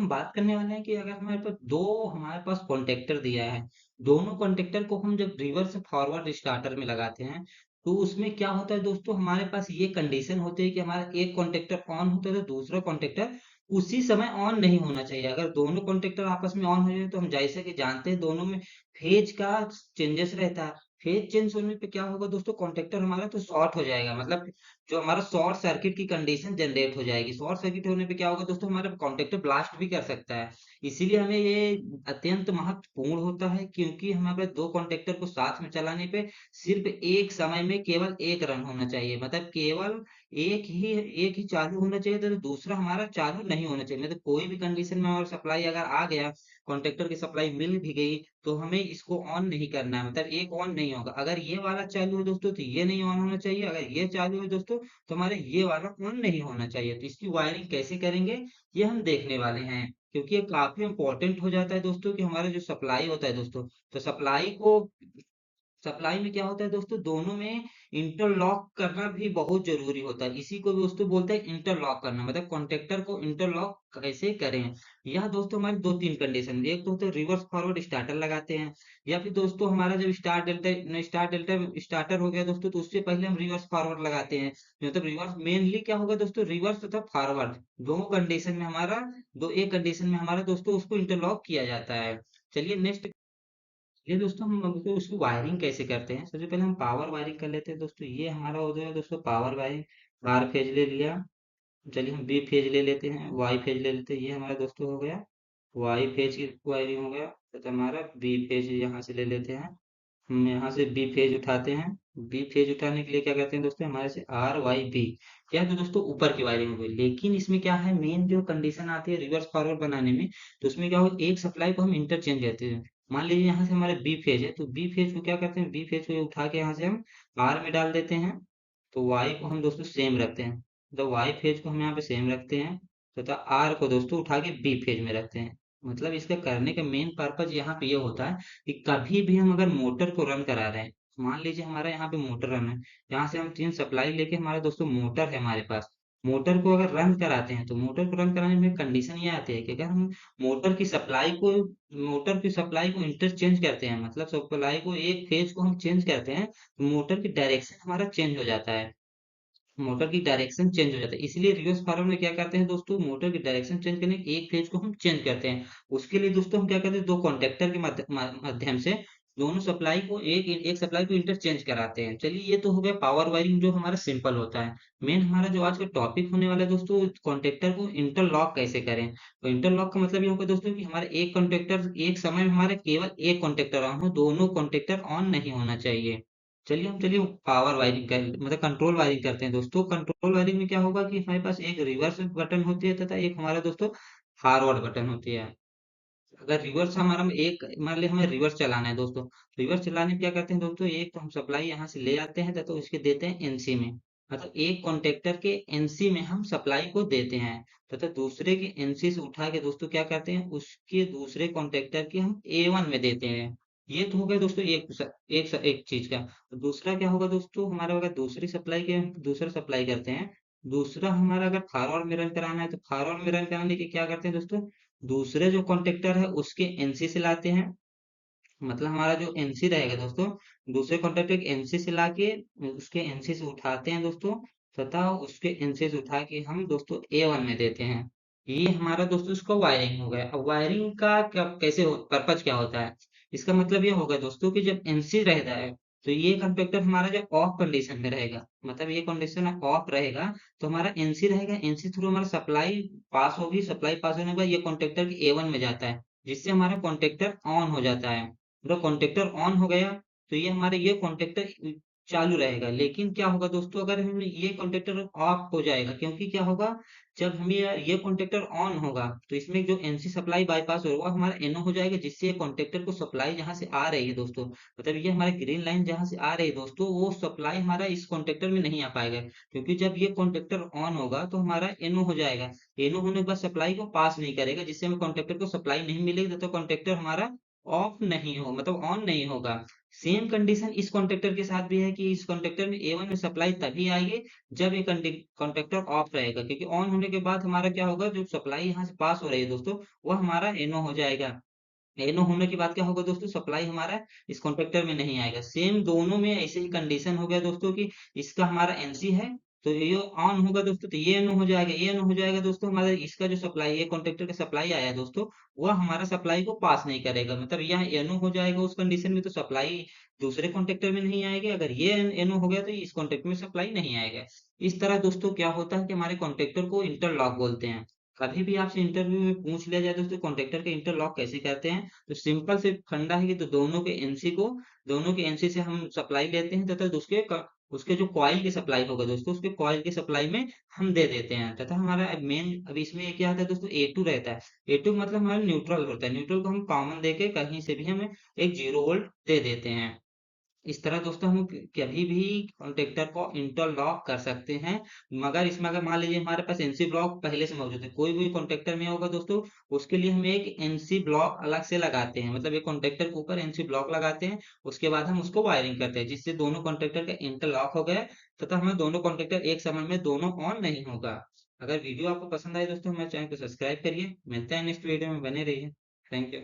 हम बात करने वाले हैं कि अगर हमारे पास कॉन्टेक्टर दिया है, दोनों कॉन्टेक्टर को हम जब रिवर्स फॉरवर्ड स्टार्टर में लगाते हैं, तो उसमें क्या होता है दोस्तों, हमारे पास ये कंडीशन होती है कि हमारा एक कॉन्टेक्टर ऑन होता है तो दूसरा कॉन्टेक्टर उसी समय ऑन नहीं होना चाहिए। अगर दोनों कॉन्टेक्टर आपस में ऑन हो जाए तो हम जैसे कि जानते हैं दोनों में फेज का चेंजेस रहता है। फेज चेंज होने पे क्या होगा दोस्तों, कॉन्टेक्टर हमारा तो शॉर्ट हो जाएगा, मतलब जो हमारा शॉर्ट सर्किट की कंडीशन जनरेट हो जाएगी। शॉर्ट सर्किट होने पे क्या होगा दोस्तों, हमारा कॉन्टेक्टर ब्लास्ट भी कर सकता है। इसीलिए हमें ये अत्यंत महत्वपूर्ण होता है, क्योंकि हमारे दो कॉन्टेक्टर को साथ में चलाने पे सिर्फ एक समय में केवल एक रन होना चाहिए, मतलब केवल एक ही चालू होना चाहिए, तो दूसरा हमारा चालू नहीं होना चाहिए। मतलब कोई भी कंडीशन में हमारा सप्लाई अगर आ गया, कॉन्ट्रेक्टर की सप्लाई मिल भी गई, तो हमें इसको ऑन नहीं करना है, मतलब एक ऑन नहीं होगा। अगर ये वाला चालू है दोस्तों तो ये नहीं ऑन होना चाहिए, अगर ये चालू है दोस्तों तो हमारे ये वाला ऑन नहीं होना चाहिए। तो इसकी वायरिंग कैसे करेंगे, ये हम देखने वाले हैं, क्योंकि ये काफी इंपॉर्टेंट हो जाता है दोस्तों कि हमारा जो सप्लाई होता है दोस्तों, तो सप्लाई में क्या होता है दोस्तों, दोनों में इंटरलॉक करना भी बहुत जरूरी होता है। इसी को भी दोस्तों बोलते हैं इंटरलॉक करना, मतलब कॉन्टेक्टर को इंटरलॉक कैसे करें। यह दोस्तों हमारी दो तीन कंडीशन, एक तो होता है रिवर्स फॉरवर्ड स्टार्टर लगाते हैं, या फिर दोस्तों हमारा जब स्टार डेल्टा स्टार्टर हो गया दोस्तों, तो उससे पहले हम रिवर्स फॉरवर्ड लगाते हैं। मतलब रिवर्स मेनली क्या होगा दोस्तों, रिवर्स तथा फॉरवर्ड दोनों कंडीशन में हमारा दो एक कंडीशन में हमारा दोस्तों उसको इंटरलॉक किया जाता है। चलिए नेक्स्ट, ये दोस्तों हम उसकी वायरिंग कैसे करते हैं। सबसे पहले हम पावर वायरिंग कर लेते हैं दोस्तों। ये हमारा हो गया दोस्तों पावर वायरिंग। आर फेज ले लिया। चलिए हम बी फेज ले लेते हैं, वाई फेज ले लेते हैं। ये हमारा दोस्तों हो गया वाई फेज की वायरिंग हो गया। तो हमारा बी फेज यहाँ से ले लेते हैं। हम यहाँ से बी फेज उठाते हैं। बी फेज उठाने के लिए क्या करते हैं दोस्तों, हमारे से आर वाई बी, क्या है तो दोस्तों ऊपर की वायरिंग हो गई। लेकिन इसमें क्या है, मेन जो कंडीशन आती है रिवर्स फॉरवर्ड बनाने में, तो उसमें क्या होगा, एक सप्लाई को हम इंटरचेंज करते हैं। मान लीजिए यहाँ से हमारे बी फेज है, तो बी फेज को क्या करते हैं, बी फेज को उठा के यहाँ से हम आर में डाल देते हैं। तो वाई को हम दोस्तों सेम रखते हैं, तो वाई फेज को हम यहाँ पे सेम रखते हैं, तथा आर को दोस्तों उठा के बी फेज में रखते हैं। मतलब इसका करने का मेन पर्पज यहाँ पे ये होता है कि कभी भी हम अगर मोटर को रन करा रहे हैं, मान लीजिए हमारा यहाँ पे मोटर रन है, यहाँ से हम तीन सप्लाई लेके हमारे दोस्तों मोटर है हमारे पास, मोटर को अगर रन कराते हैं, तो मोटर को रन कराने में कंडीशन ये आती है कि अगर हम मोटर की सप्लाई को मोटर की सप्लाई को इंटरचेंज करते हैं, मतलब सप्लाई को एक फेज को हम चेंज करते हैं, तो मोटर की डायरेक्शन हमारा चेंज हो जाता है। मोटर की डायरेक्शन चेंज हो जाता है, इसलिए रिवर्स फार्म में क्या करते हैं दोस्तों, मोटर की डायरेक्शन चेंज करने के एक फेज को हम चेंज करते हैं। उसके लिए दोस्तों हम क्या करते हैं, दो कॉन्टेक्टर के माध्यम से दोनों सप्लाई को एक एक सप्लाई को इंटरचेंज कराते हैं। चलिए ये तो हो गया पावर वायरिंग जो हमारा सिंपल होता है। मेन हमारा जो आज का टॉपिक होने वाला है दोस्तों, कॉन्टेक्टर को इंटरलॉक कैसे करें। तो इंटरलॉक का मतलब ये होगा दोस्तों कि हमारे एक कॉन्टेक्टर एक समय में हमारे केवल एक कॉन्टेक्टर ऑन हो, दोनों कॉन्टेक्टर ऑन नहीं होना चाहिए। चलिए पावर वायरिंग कर मतलब कंट्रोल वायरिंग करते हैं दोस्तों। कंट्रोल वायरिंग में क्या होगा कि हमारे पास एक रिवर्स बटन होती है तथा एक हमारा दोस्तों फॉरवर्ड बटन होती है। अगर रिवर्स हमारा में एक मान लिया हमें रिवर्स चलाना है दोस्तों, रिवर्स चलाने में क्या करते हैं दोस्तों, एक तो हम सप्लाई यहाँ से ले आते हैं तथा उसके देते हैं एनसी में, मतलब एक कॉन्टेक्टर के एनसी में हम सप्लाई को देते हैं, तथा दूसरे के एनसी से उठा के दोस्तों क्या करते हैं, उसके दूसरे कॉन्टेक्टर के हम A1 में देते हैं। ये तो हो गया दोस्तों एक चीज का। तो दूसरा क्या होगा दोस्तों, हमारा अगर दूसरा सप्लाई करते हैं, दूसरा हमारा अगर फॉरवर्ड में रन कराना है, तो फॉरवर्ड में रन कराने के क्या करते हैं दोस्तों, दूसरे जो कॉन्टेक्टर है उसके एनसी से लाते हैं, मतलब हमारा जो एनसी रहेगा दोस्तों, दूसरे कॉन्टेक्टर के एनसी से लाके उसके एनसी से उठाते हैं दोस्तों, तथा उसके एनसी से उठा के हम दोस्तों A1 में देते हैं। ये हमारा दोस्तों इसका वायरिंग हो गया। अब वायरिंग का क्या कैसे हो पर्पज क्या होता है, इसका मतलब ये होगा दोस्तों कि जब एनसी रहता है, तो ये कॉन्टेक्टर हमारा जो ऑफ कंडीशन में रहेगा, मतलब ये कंडीशन ऑफ रहेगा, तो हमारा एनसी रहेगा, एनसी थ्रू हमारा सप्लाई पास होगी, सप्लाई पास होने के बाद ये कॉन्टेक्टर के A1 में जाता है, जिससे हमारा कॉन्टेक्टर ऑन हो जाता है। पूरा कॉन्टेक्टर ऑन हो गया, तो ये हमारे ये कॉन्टेक्टर चालू रहेगा। लेकिन क्या होगा दोस्तों, अगर हम ये कॉन्टेक्टर ऑफ हो जाएगा, क्योंकि क्या होगा, जब हमें ये कॉन्टेक्टर ऑन होगा, तो इसमें जो एनसी सप्लाई बाईपास होगा हमारा एनओ हो जाएगा, जिससे कॉन्टेक्टर को सप्लाई जहां से आ रही है दोस्तों, मतलब ये हमारे ग्रीन लाइन जहां से आ रही है दोस्तों, वो सप्लाई हमारा इस कॉन्टेक्टर में नहीं आ पाएगा, क्योंकि जब ये कॉन्टेक्टर ऑन होगा तो हमारा एनओ हो जाएगा। एनओ होने के बाद सप्लाई को पास नहीं करेगा, जिससे हमें कॉन्टेक्टर को सप्लाई नहीं मिलेगी, तो कॉन्टेक्टर हमारा ऑफ नहीं हो मतलब ऑन नहीं होगा। सेम कंडीशन इस कॉन्ट्रैक्टर के साथ भी है कि इस कॉन्ट्रैक्टर में A1 में सप्लाई तभी आएगी जब ये कॉन्ट्रैक्टर ऑफ रहेगा, क्योंकि ऑन होने के बाद हमारा क्या होगा, जो सप्लाई यहाँ से पास हो रही है दोस्तों, वो हमारा NO हो जाएगा। एनो होने के बाद क्या होगा दोस्तों, सप्लाई हमारा इस कॉन्ट्रैक्टर में नहीं आएगा। सेम दोनों में ऐसे ही कंडीशन हो गया दोस्तों कि इसका हमारा एनसी है तो ये ऑन होगा दोस्तों, तो ये एनो हो जाएगा, ये एनो हो जाएगा दोस्तों। हमारा इसका जो सप्लाई, ये कॉन्ट्रैक्टर का सप्लाई आया है दोस्तों, वह हमारा सप्लाई को पास नहीं करेगा। मतलब यहाँ एनो हो जाएगा उस कंडीशन में, तो सप्लाई दूसरे कॉन्ट्रैक्टर में नहीं आएगी। अगर ये एनो हो गया तो इस कॉन्ट्रैक्टर में सप्लाई नहीं आएगा। इस तरह दोस्तों क्या होता है कि हमारे कॉन्ट्रैक्टर को इंटरलॉक बोलते हैं। कभी भी आपसे इंटरव्यू में पूछ लिया जाए दोस्तों कॉन्ट्रैक्टर के इंटरलॉक कैसे करते हैं, तो सिंपल से फंडा है कि तो दोनों के एनसी से हम सप्लाई लेते हैं तथा उसके जो कॉइल की सप्लाई होगा दोस्तों, उसके कॉइल की सप्लाई में हम दे देते हैं। तथा हमारा मेन अब इसमें क्या आता है दोस्तों, A2 रहता है। A2 मतलब हमारा न्यूट्रल होता है। न्यूट्रल को हम कॉमन देके कहीं से भी हमें एक 0 वोल्ट दे देते हैं। इस तरह दोस्तों हम कभी भी कॉन्ट्रैक्टर को इंटरलॉक कर सकते हैं। मगर इसमें अगर मान लीजिए हमारे पास एनसी ब्लॉक पहले से मौजूद है, कोई भी कॉन्ट्रैक्टर में होगा दोस्तों, उसके लिए हम एक एनसी ब्लॉक अलग से लगाते हैं। मतलब एक कॉन्ट्रैक्टर के ऊपर एनसी ब्लॉक लगाते हैं, उसके बाद हम उसको वायरिंग करते हैं, जिससे दोनों कॉन्ट्रैक्टर का इंटरलॉक हो गया तथा हमें दोनों कॉन्ट्रैक्टर एक समय में दोनों ऑन नहीं होगा। अगर वीडियो आपको पसंद आए दोस्तों, हमारे चैनल को सब्सक्राइब करिए। मिलते हैं नेक्स्ट वीडियो में, बने रहिए। Thank you.